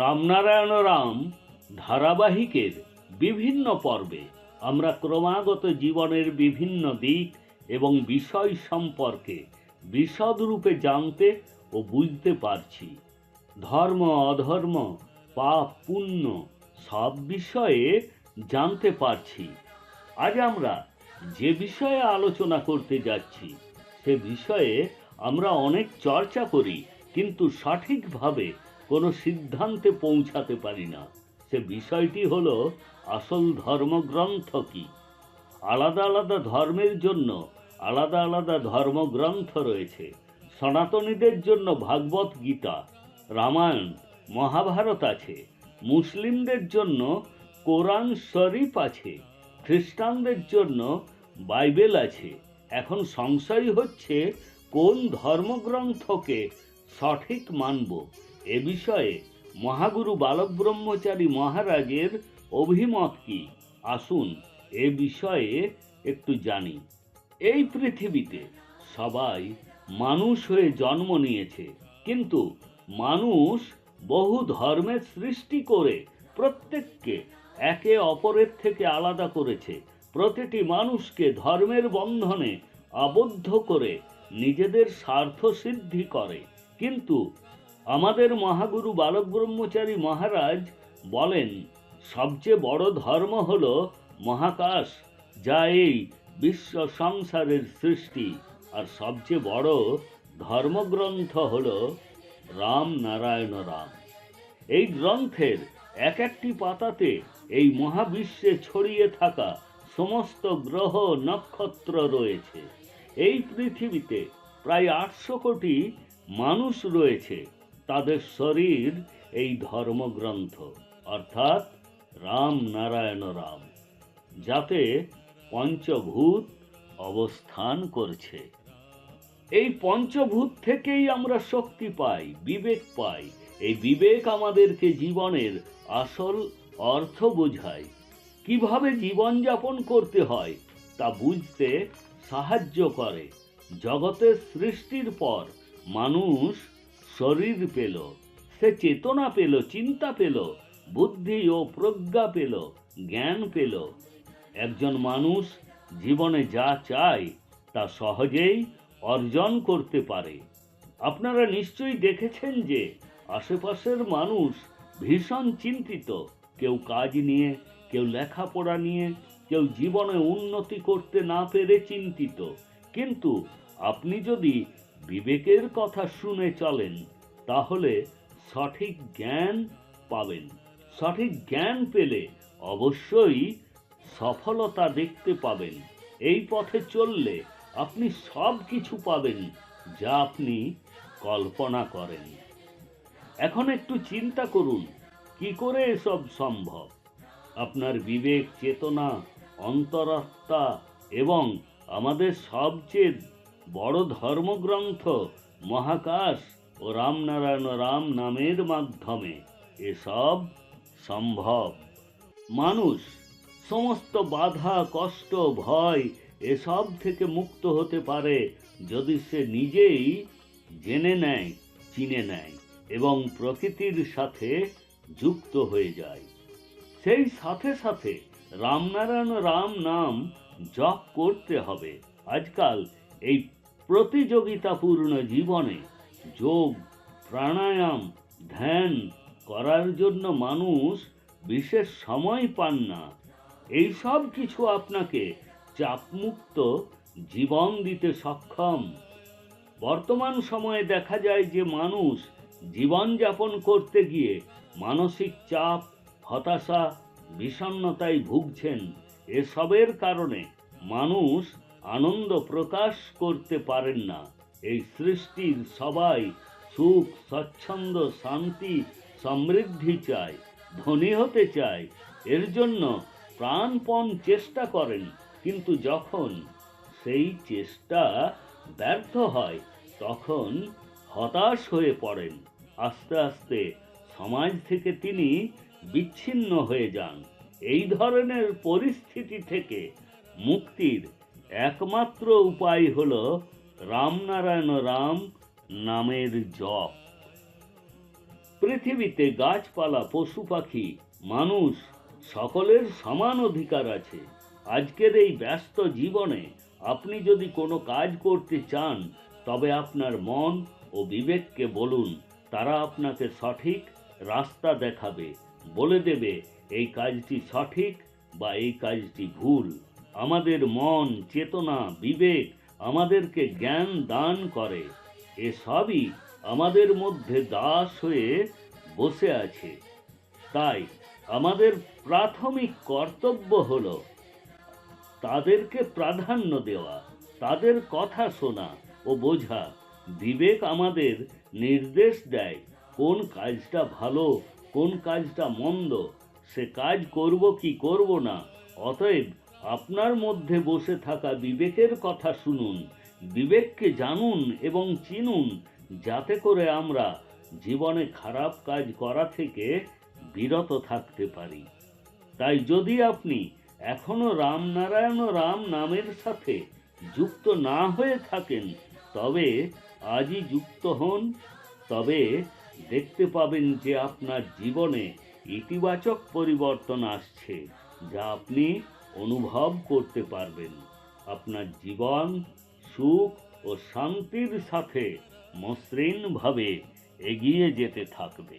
রামনারায়ণ রাম ধারাবাহিকের বিভিন্ন পর্বে আমরা ক্রমাগত জীবনের বিভিন্ন দিক এবং বিষয় সম্পর্কে বিশদরূপে জানতে ও বুঝতে পারছি। ধর্ম অধর্ম, পাপ পুণ্য সব বিষয়ে জানতে পারছি। আজ আমরা যে বিষয়ে আলোচনা করতে যাচ্ছি সে বিষয়ে আমরা অনেক চর্চা করি, কিন্তু সঠিকভাবে কোনো সিদ্ধান্তে পৌঁছাতে পারি না। সে বিষয়টি হলো আসল ধর্মগ্রন্থ কি। আলাদা আলাদা ধর্মের জন্য আলাদা আলাদা ধর্মগ্রন্থ রয়েছে। সনাতনীদের জন্য ভাগবত গীতা, রামায়ণ, মহাভারত আছে। মুসলিমদের জন্য কোরআন শরীফ আছে। খ্রিস্টানদের জন্য বাইবেল আছে। এখন সংশয় হচ্ছে কোন ধর্মগ্রন্থকে সঠিক মানব। এ বিষয়ে মহাগুরু বালক ব্রহ্মচারী মহারাজের অভিমত কি, আসুন এ বিষয়ে একটু জানি। এই পৃথিবীতে সবাই মানুষ হয়ে জন্ম নিয়েছে, কিন্তু মানুষ বহু ধর্মের সৃষ্টি করে প্রত্যেককে একে অপরের থেকে আলাদা করেছে। প্রতিটি মানুষকে ধর্মের বন্ধনে আবদ্ধ করে নিজেদের স্বার্থ সিদ্ধি করে। কিন্তু আমাদের মহাগুরু বালক ব্রহ্মচারী মহারাজ বলেন, সবচেয়ে বড় ধর্ম হলো মহাকাশ, যা এই বিশ্ব সংসারের সৃষ্টি। আর সবচেয়ে বড় ধর্মগ্রন্থ হলো রাম নারায়ণ রাম। এই গ্রন্থের এক একটি পাতাতে এই মহাবিশ্বে ছড়িয়ে থাকা সমস্ত গ্রহ নক্ষত্র রয়েছে। এই পৃথিবীতে প্রায় 800 কোটি মানুষ রয়েছে, তাদের শরীর এই ধর্মগ্রন্থ অর্থাৎ রাম নারায়ণ রাম, যাতে পঞ্চভূত অবস্থান করছে। এই পঞ্চভূত থেকেই আমরা শক্তি পাই, বিবেক পাই। এই বিবেক আমাদেরকে জীবনের আসল অর্থ বোঝায়। কিভাবে জীবনযাপন করতে হয় তা বুঝতে সাহায্য করে। জগতের সৃষ্টির পর মানুষ শরীর পেল, সে চেতনা পেল, চিন্তা পেল, বুদ্ধি ও প্রজ্ঞা পেল, জ্ঞান পেল। একজন মানুষ জীবনে যা চায় তা সহজেই অর্জন করতে পারে। আপনারা নিশ্চয়ই দেখেছেন যে আশেপাশের মানুষ ভীষণ চিন্তিত, কেউ কাজ নিয়ে, কেউ লেখাপড়া নিয়ে, কেউ জীবনে উন্নতি করতে না পেরে চিন্তিত। কিন্তু আপনি যদি বিবেকের কথা শুনে চলেন তাহলে সঠিক জ্ঞান পাবেন। সঠিক জ্ঞান পেলে অবশ্যই সফলতা দেখতে পাবেন। এই পথে চললে আপনি সব কিছু পাবেন যা আপনি কল্পনা করেন। এখন একটু চিন্তা করুন, কি করে এসব সম্ভব। আপনার বিবেক, চেতনা, অন্তরাত্মা এবং আমাদের সবচেয়ে বড় ধর্মগ্রন্থ মহাকাশ ও রামনারায়ণ রাম নামের মাধ্যমে এসব সম্ভব। মানুষ সমস্ত বাধা, কষ্ট, ভয় এসব থেকে মুক্ত হতে পারে যদি সে নিজেই জেনে নেয়, চিনে নেয় এবং প্রকৃতির সাথে যুক্ত হয়ে যায়। সেই সাথে সাথে রামনারায়ণ রাম নাম জপ করতে হবে। আজকাল এই প্রতিযোগিতাপূর্ণ জীবনে যোগ, প্রাণায়াম, ধ্যান করার জন্য মানুষ বিশেষ সময় পান না। এই সব কিছু আপনাকে চাপমুক্ত জীবন দিতে সক্ষম। বর্তমান সময়ে দেখা যায় যে মানুষ জীবনযাপন করতে গিয়ে মানসিক চাপ, হতাশা, বিষণ্ণতায় ভুগছেন। এসবের কারণে মানুষ আনন্দ প্রকাশ করতে পারেন না। এই সৃষ্টির সবাই সুখ, স্বচ্ছন্দ, শান্তি, সমৃদ্ধি চায়, ধনী হতে চায়। এর জন্য প্রাণপণ চেষ্টা করেন, কিন্তু যখন সেই চেষ্টা ব্যর্থ হয় তখন হতাশ হয়ে পড়েন। আস্তে আস্তে সমাজ থেকে তিনি বিচ্ছিন্ন হয়ে যান। এই ধরনের পরিস্থিতি থেকে মুক্তির একমাত্র উপায় হলো রামনারায়ণ রাম নামের জপ। পৃথিবীতে গাছপালা, পশু পাখি, মানুষ সকলের সমান অধিকার আছে। আজকের এই ব্যস্ত জীবনে আপনি যদি কোনো কাজ করতে চান, তবে আপনার মন ও বিবেককে বলুন। তারা আপনাকে সঠিক রাস্তা দেখাবে, বলে দেবে এই কাজটি সঠিক বা এই কাজটি ভুল। আমাদের মন, চেতনা, বিবেক আমাদেরকে জ্ঞান দান করে। এসবই আমাদের মধ্যে দাস হয়ে বসে আছে। তাই আমাদের প্রাথমিক কর্তব্য হলো তাদেরকে প্রাধান্য দেওয়া, তাদের কথা শোনা ও বোঝা। বিবেক আমাদের নির্দেশ দেয় কোন কাজটা ভালো, কোন কাজটা মন্দ, সে কাজ করব কি করব না। অতএব আপনার মধ্যে বসে থাকা বিবেকের কথা শুনুন, বিবেককে জানুন এবং চিনুন, যাতে করে আমরা জীবনে খারাপ কাজ করা থেকে বিরত থাকতে পারি। তাই যদি আপনি এখনো রামনারায়ণ রাম নামের সাথে যুক্ত না হয়ে থাকেন, তবে আজই যুক্ত হন। তবে দেখতে পাবেন যে আপনার জীবনে ইতিবাচক পরিবর্তন আসছে, যা আপনি অনুভব করতে পারবেন। আপনার জীবন সুখ ও শান্তির সাথে মসৃণভাবে এগিয়ে যেতে থাকবে।